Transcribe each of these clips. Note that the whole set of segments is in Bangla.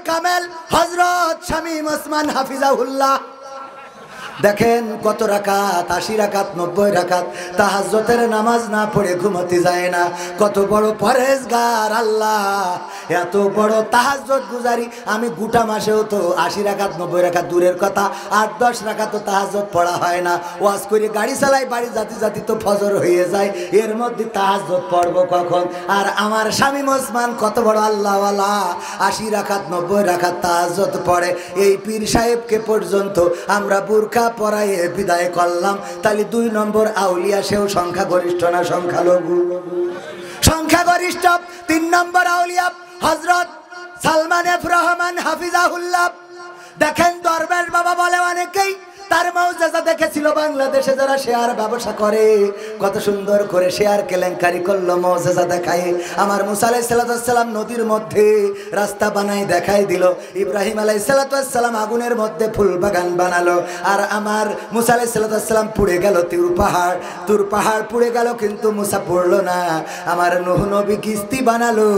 কামেল হযরত শামীম ওসমান হাফিজাহুল্লাহ দেখেন কত রাকাত, 80 রাকাত 90 রাকাত তাহাজ্জুদের নামাজ না পড়ে ঘুমোতে যায় না। কত বড় পরহেজগার আল্লাহ, এত বড় তাহাজ্জুদ গুজারি। আমি গোটা মাসেও তো 80 রাকাত 90 রাকাত দূরের কথা, 8-10 রাকাত তো তাহাজ্জুদ পড়া হয় না। ওয়াজ করে গাড়ি চালাই, বাড়ি জাতি জাতি তো ফজর হয়ে যায়, এর মধ্যে তাহাজ্জুদ পড়বো কখন? আর আমার শামীম ওসমান কত বড় আল্লাহওয়ালা, 80 রাকাত 90 রাকাত তাহাজ্জুদ পড়ে। এই পীর সাহেবকে পর্যন্ত আমরা বুরকা পরায়ে বিদায় করলাম, তাহলে 2 নম্বর আউলিয়া সেও সংখ্যাগরিষ্ঠ না সংখ্যালঘু? সংখ্যাগরিষ্ঠ। 3 নম্বর আউলিয়া হযরত সালমান এফ রহমান হাফিজাহুল্লাহ। দেখেন দরবেশ বাবা বলে অনেকেই তার মৌজেজা দেখেছিল বাংলাদেশে যারা শেয়ার ব্যবসা করে, কত সুন্দর করে শেয়ার কেলেঙ্কারি করলো মৌজেজা দেখায়। আমার মুসা আলাইহিস সালাম নদীর মধ্যে রাস্তা বানাই দেখাই দিল, ইব্রাহিম আলাইহিস সালাম আগুনের মধ্যে ফুল বাগান বানালো, আর আমার মুসা আলাইহিস সালাম পুড়ে গেল তুর পাহাড় পুড়ে গেল, কিন্তু মুসা পড়লো না। আমার নূহ নবী কিস্তি বানালো,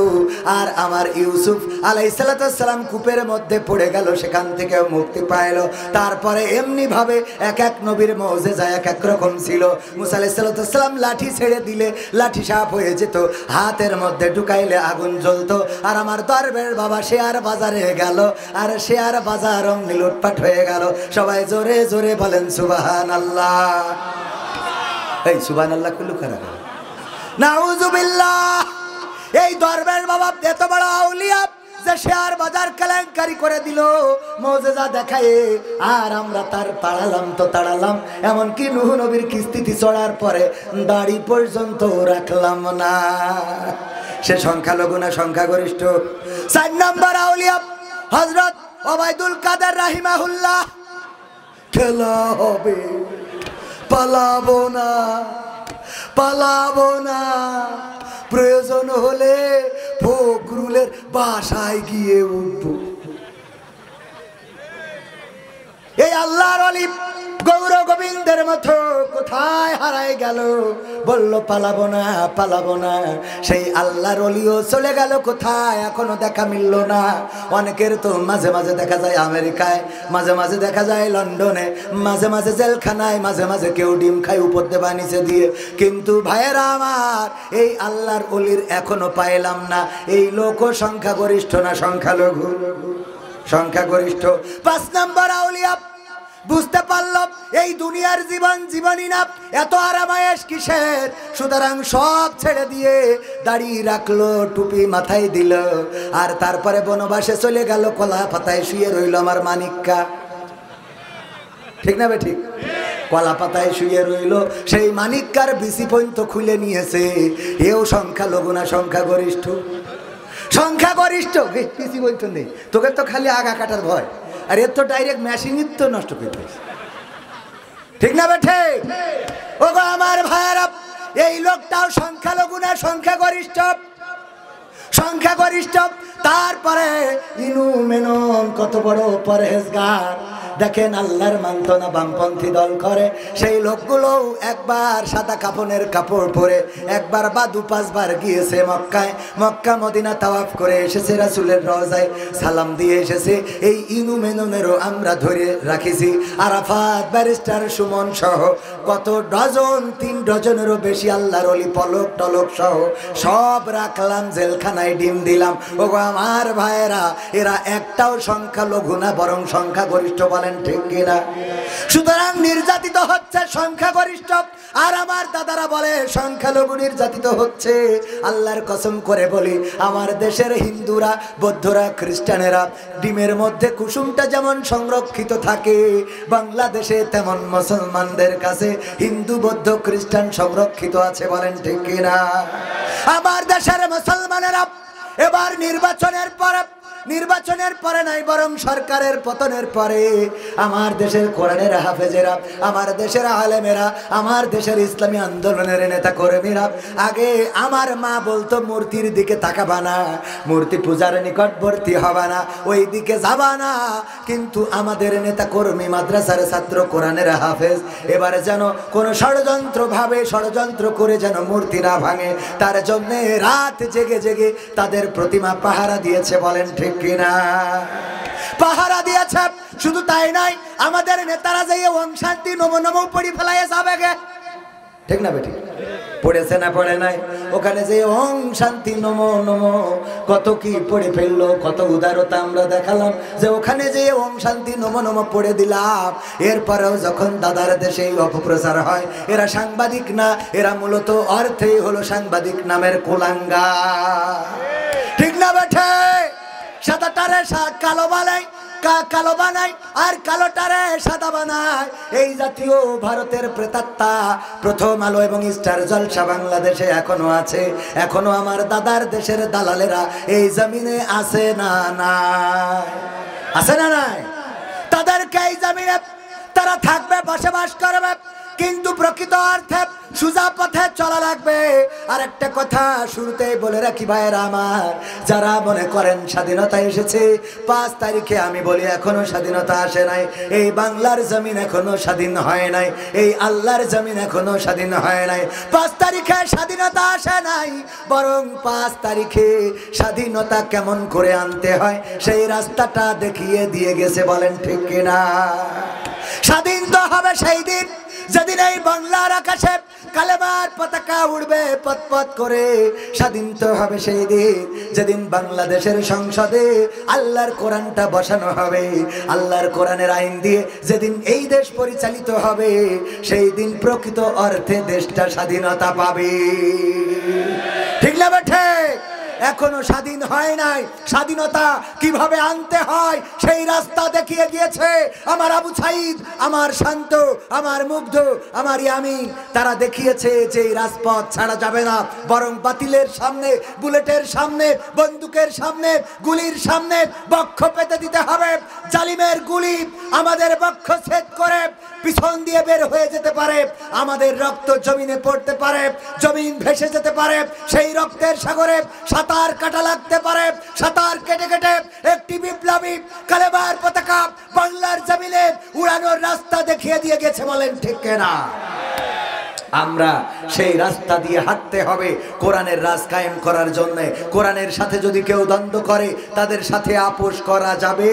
আর আমার ইউসুফ আলাইহিস সালাম কূপের মধ্যে পড়ে গেল, সেখান থেকে মুক্তি পাইলো। তারপরে এমনি ভাবে এক এক নবীর মৌজেজা এক এক রকম ছিল। মুসা আলাইহিস সালাম লাঠি ছেড়ে দিলে লাঠি সাপ হয়ে যেত, হাতের মধ্যে ঢুকাইলে আগুন জ্বলতো। আর আমার দরবেশ বাবা শেয়ার বাজারে গেল, আর শেয়ার বাজার অমনি লুটপাট হয়ে গেল। সবাই জোরে জোরে বলেন সুবহানাল্লাহ। এই সুবহানাল্লাহ কুল্লু খারাপ, নাউযুবিল্লাহ। এই দরবেশ বাবা এত বড় আউলিয়া যে শেয়ার বাজার কেলেঙ্কারি করে দিল মৌজেজা দেখায়, আর আমরা তার তাড়ালাম। এমনকি নূহ নবীর কিস্তিতে চড়ার পরে দাড়ি পর্যন্ত রাখলাম না। সে সংখ্যালঘু না সংখ্যাগরিষ্ঠ? 4 নম্বর আউলিয়া হযরত ওবায়দুল কাদের রাহিমাহুল্লাহ। খেলা হবে, পালাবো না, প্রয়োজন হলে ফখরুলের বাসায় গিয়ে উঠব। এই আল্লাহর ওলি গৌর গোবিন্দের মতো কোথায় হারাই গেল? বলল পালাবো না। সেই আল্লাহর ওলিও চলে গেল কোথায়? এখনো দেখা মিলল না। অনেকের তো মাঝে মাঝে দেখা যায় আমেরিকায়, মাঝে মাঝে দেখা যায় লন্ডনে, মাঝে মাঝে জেলখানায়, মাঝে মাঝে কেউ ডিম খায় উপর দেবা নিচে দিয়ে। কিন্তু ভাইয়েরা আমার, এই আল্লাহর ওলির এখনো পাইলাম না। এই লোক সংখ্যাগরিষ্ঠ না সংখ্যালঘু? সংখ্যাগরিষ্ঠ। 5 নম্বর আউলিয়া বুঝতে পারল এই দুনিয়ার জীবনই না, এত আরামায়েশ কিসের? সুতরাং সব ছেড়ে দিয়ে দাড়ি রাখলো, টুপি মাথায় দিল, আর তারপরে বনবাসে চলে গেল। কলা পাতায় শুয়ে রইল আমার মানিক্কা। ঠিক না বে ঠিক? কলা পাতায় শুয়ে রইল, সেই মানিক্কার বিসি পর্যন্ত খুলে নিয়েছে। এও সংখ্যালঘু না সংখ্যাগরিষ্ঠ? সংখ্যাগরিষ্ঠ। বিসি পর্যন্ত নেই, তোকে তো খালি আগা কাটার ভয়, আর এর তো ডাইরেক্ট মেশিনই তো নষ্ট করে দিয়েছে। ঠিক না বেঠে? ও গো আমার ভাইয়েরা, এই লোকটাও সংখ্যালঘু না সংখ্যাগরিষ্ঠ? সংখ্যাগরিষ্ঠ। তারপরে ইনু মেনন কত বড় পরহেজগার। দেখেন আল্লাহর মানত না, বামপন্থী দল করে। সেই লোকগুলো একবার সাদা কাফনের কাপড় পরে একবার বা 2-5 বার গিয়েছে মক্কায়, মক্কা মদিনা তাওয়াফ করে এসেছে, রাসূলের রওজায় সালাম দিয়ে এসেছে। এই ইনু মেননেরও আমরা ধরে রাখিছি। আরাফাত ব্যারিস্টার সুমন সহ কত ডজন, 3 ডজনেরও বেশি আল্লাহর ওলি পলক টলক সহ সব রাখলাম জেলখানায়, ডিম দিলাম। ওগো আমার ভাইয়েরা, এরা একটাও সংখ্যালঘু না, বরং সংখ্যাগরিষ্ঠ। বলেন ঠিক কিনা? সুতরাং নির্যাতিত হচ্ছে সংখ্যাগরিষ্ঠ, আর আমার দাদারা বলে সংখ্যালঘু নির্যাতিত হচ্ছে। আল্লাহর কসম করে বলি, আমার দেশের হিন্দুরা, বৌদ্ধরা, খ্রিস্টানেরা ডিমের মধ্যে কুসুমটা যেমন সংরক্ষিত থাকে, বাংলাদেশে তেমন মুসলমানদের কাছে হিন্দু, বৌদ্ধ, খ্রিস্টান সংরক্ষিত আছে। বলেন ঠিক কিনা? আমার দেশের মুসলমানেরা এবার নির্বাচনের পরে নাই, বরং সরকারের পতনের পরে আমার দেশের কোরআনের হাফেজেরা, আমার দেশের আলেমেরা, আমার দেশের ইসলামী আন্দোলনের নেতা কর্মীরা, আগে আমার মা বলতো মূর্তির দিকে তাকাবা না, মূর্তি পূজার নিকটবর্তী হবা না, ওই দিকে যাবা না। কিন্তু আমাদের নেতা কর্মী, মাদ্রাসার ছাত্র, কোরআনের হাফেজ এবারে যেন কোনো ষড়যন্ত্র করে যেন মূর্তি না ভাঙে, তার জন্য রাত জেগে জেগে তাদের প্রতিমা পাহারা দিয়েছে। বলেন ঠিক কিনা? পাহারা দিয়েছে। শুধু তাই নাই, আমাদের নেতারা যে ওম শান্তি নমো নমো পড়ি ফেলাইয়ে যাবে গে, ঠিক না বেটি? পড়েছে না পড়ে নাই? ওখানে যে ওম শান্তি নমো নমো কত কি পড়ে ফেললো, কত উদারতা আমরা দেখালাম যে ওখানে যে ওম শান্তি নমো নমো পড়ে দিলাম। এরপরেও যখন দাদার দেশে অপপ্রচার হয়, এরা সাংবাদিক না, এরা মূলত অর্থেই হলো সাংবাদিক নামের কুলাঙ্গা, ঠিক না বেঠে? সাদাটারে কালো বানাই, কালো বানাই, আর কালোটারে সাদা বানায়। এই জাতীয় ভারতের প্রেতাত্মা প্রথম আলো এবং স্টার জলসা বাংলাদেশে এখনো আছে। এখনো আমার দাদার দেশের দালালেরা এই জমিনে আছে না নাই? আছে না নাই? তাদেরকে এই জমিনে তারা থাকবে, বসবাস করবে, কিন্তু প্রকৃত অর্থে সোজা পথে চলা লাগবে। আর একটা কথা শুরুতেই বলে রাখি ভাইয়েরা আমার, যারা মনে করেন স্বাধীনতা এসেছে 5 তারিখে, আমি বলি এখনো স্বাধীনতা আসে নাই। এই বাংলার জমিন এখনো স্বাধীন হয় নাই, এই আল্লাহর জমিন এখনো স্বাধীন হয় নাই। 5 তারিখে স্বাধীনতা আসে নাই, বরং 5 তারিখে স্বাধীনতা কেমন করে আনতে হয় সেই রাস্তাটা দেখিয়ে দিয়ে গেছে, বলেন ঠিক কিনা? স্বাধীন তো হবে সেই দিন যেদিন এই বাংলার আকাশে কালেমার পতাকা উড়বে পতপত করে। স্বাধীন তো হবে সেই দিন যেদিন বাংলাদেশের সংসদে আল্লাহর কোরআনটা বসানো হবে, আল্লাহর কোরআনের আইন দিয়ে যেদিন এই দেশ পরিচালিত হবে, সেই দিন প্রকৃত অর্থে দেশটা স্বাধীনতা পাবে, ঠিক না বেঠে? এখনো স্বাধীন হয় নাই। স্বাধীনতা কিভাবে আনতে হয় সেই রাস্তা দেখিয়ে গিয়েছে আমার আবু সাইদ, আমার শান্ত, আমার মুগ্ধ, আমার ইয়ামিন। তারা দেখিয়েছে যে এই রাজপথ ছাড়া যাবে না, বরং বাতিলের সামনে, বুলেটের সামনে, বন্দুকের সামনে, গুলির সামনে বক্ষ পেতে দিতে হবে। জালিমের গুলি আমাদের বক্ষ ছেদ করে পিছন দিয়ে বের হয়ে যেতে পারে, আমাদের রক্ত জমিনে পড়তে পারে, জমিন ভেসে যেতে পারে, সেই রক্তের সাগরে সাঁতার কাটা লাগতে পারে। সাঁতার কেটে কেটে একটি বিপ্লবী কালেমার পতাকা বাংলার জমিনে উড়ানোর রাস্তা দেখিয়ে দিয়ে গেছে, বলেন ঠিক কিনা? আমরা সেই রাস্তা দিয়ে হাঁটতে হবে কোরআনের রাজ কায়েম করার জন্য। কোরআনের সাথে যদি কেউ দ্বন্দ্ব করে তাদের সাথে আপোষ করা যাবে।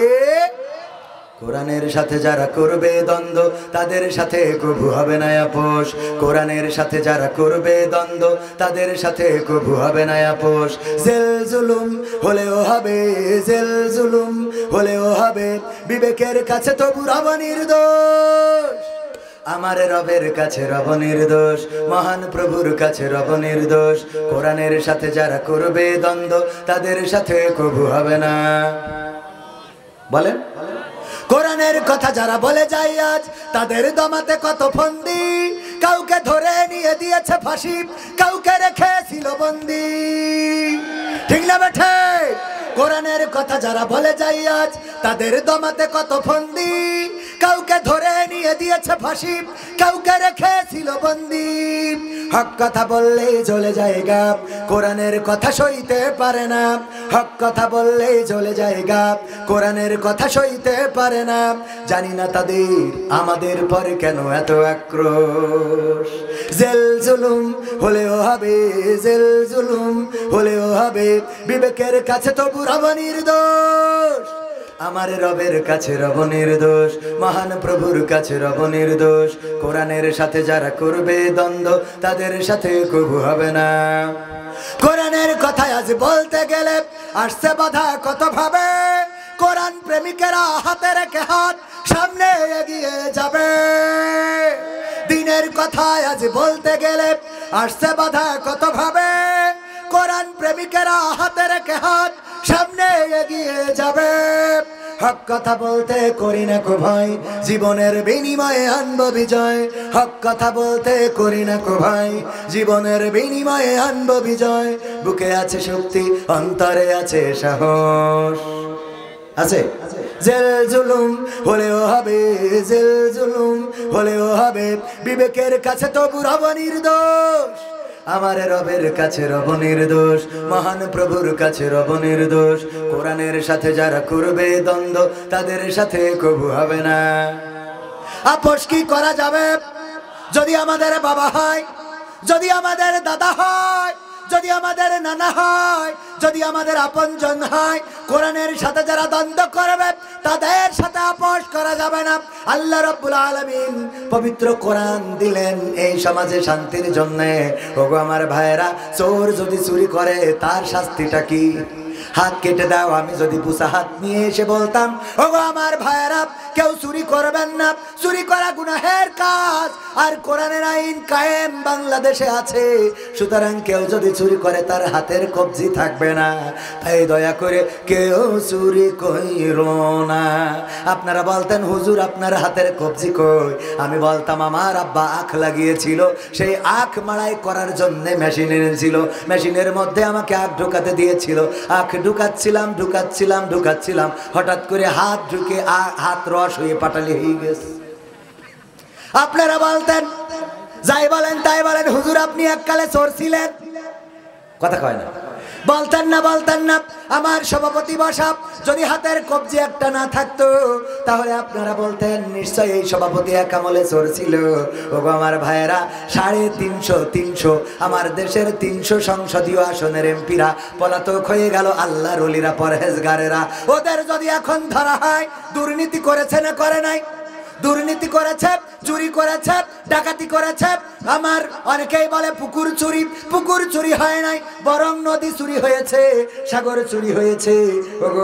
কোরআনের সাথে যারা করবে দ্বন্দ্ব তাদের সাথে কবু হবে না আপোষ। কোরআনের সাথে যারা করবে দ্বন্দ্ব তাদের সাথে কবু হবে না আপোষ। জেল জুলুম হলেও হবে, জেল জুলুম হলেও হবে, বিবেকের কাছে তবু রব নির্দোষ। আমার রবের কাছে রব নির্দোষ, মহান প্রভুর কাছে রব নির্দোষ। কোরআনের সাথে যারা করবে দ্বন্দ্ব তাদের সাথে কবু হবে না। বলেন, কোরআনের কথা যারা বলে যায় আজ তাদের দমাতে কত ফন্দি। কাউকে ধরে নিয়ে দিয়েছে ফাঁসি, কাউকে রেখেছিল বন্দি, ঠিক না বেঠে? কোরআনের কথা যারা বলে যায় আজ তাদের দমাতে কত ফন্দি। কাউকে ধরে নিয়ে দিয়েছে ফাঁসি, কাউকে রেখেছিল বন্দি। হক কথা বললেই জ্বলে যায় গাপ, কোরআনের কথা সইতে পারে না। হক কথা বললেই জ্বলে যায় গাপ, কোরআনের কথা সইতে পারে না। জানি না তাদের আমাদের পরে কেন এত আক্রোশ। জেল জুলুম হলেও হবে, জেল জুলুম হলেও হবে, বিবেকের কাছে তবু রব নির্দোষ। আমার রবের কাছে রব নির্দোষ, মহান প্রভুর কাছে রব নির্দোষ। কোরআনের সাথে যারা করবে দ্বন্দ্ব তাদের সাথে কবু হবে না। কোরআনের কথা আজ বলতে গেলে আসছে বাধা কত ভাবে। কোরআন প্রেমিকেরা হাতে রেখে হাত সামনে এগিয়ে যাবে। দিনের কথা আজ বলতে গেলে আসছে বাধা কত ভাবে। কোরআন প্রেমিকেরা হাতে রেখে হাত সামনে এগিয়ে যাবে। হক কথা বলতে করি না কো ভাই, জীবনের বিনিময়ে আনবো বিজয়। হক কথা বলতে করি না কো ভাই, জীবনের বিনিময়ে আনবো বিজয়। বুকে আছে শক্তি, অন্তরে আছে সাহস, আছে। জেল জুলুম হলেও হবে, জেল জুলুম হলেও হবে, বিবেকের কাছে তবু রব নির্দোষ। আমার রবের কাছে রব নির্দোষ, মহান প্রভুর কাছে রব নির্দোষ। কোরআনের সাথে যারা করবে দ্বন্দ্ব তাদের সাথে কবু হবে না। আপোষ কি করা যাবে? যদি আমাদের বাবা হয়, যদি আমাদের দাদা হয়, যদি আমাদের নানা হয়, যদি আমাদের আপনজন হয়, কোরআনের সাথে যারা দ্বন্দ্ব করবে তাদের সাথে আপোষ করা যাবে না। আল্লাহ রাব্বুল আলামিন পবিত্র কোরআন দিলেন এই সমাজে শান্তির জন্য। ওগো আমার ভাইরা, চোর যদি চুরি করে তার শাস্তিটা কি? হাত কেটে দাও। আমি যদি পুষা হাত নিয়ে এসে বলতাম, ওগো আমার ভাইরা, কেউ চুরি করবেন না, চুরি করা গুনাহের কাজ, আর কোরআনের আইন কায়েম বাংলাদেশে আছে, সুতরাং কেউ যদি চুরি করে তার হাতের কবজি থাকবে না। তাই দয়া করে কেউ চুরি কইরো না। আপনারা বলতেন, হুজুর আপনার হাতের কবজি কই? আমি বলতাম, আমার আব্বা আখ লাগিয়েছিল, সেই আখ মাড়াই করার জন্য মেশিন এনেছিল, মেশিনের মধ্যে আমাকে আখ ঢুকাতে দিয়েছিল, আখ ঢুকাচ্ছিলাম, হঠাৎ করে হাত ঢুকে হাত রস হয়ে পাটালি হয়ে গেছে। আপনারা বলতেন, যাই বলেন তাই বলেন, হুজুর আপনি এককালে চোর ছিলেন, কথা কয় না, বলতেন না। আমার সভাপতি বসা যদি হাতের কবজি একটা না থাকতো তাহলে আপনারা বলতেন নিশ্চয়ই এই সভাপতি এক আমলে চোর ছিল। ওগো আমার ভাইয়েরা, 350 আমার দেশের 300 সংসদীয় আসনের এমপিরা পলাতক হয়ে গেল। আল্লাহর ওলিরা, পরহেজগারেরা, ওদের যদি এখন ধরা হয়, দুর্নীতি করেছে না করে নাই? দুর্নীতি করেছে, চুরি করেছে, ডাকাতি করেছে। আমার অনেকেই বলে পুকুর চুরি হয় নাই, বরং নদী চুরি হয়েছে, সাগর চুরি হয়েছে।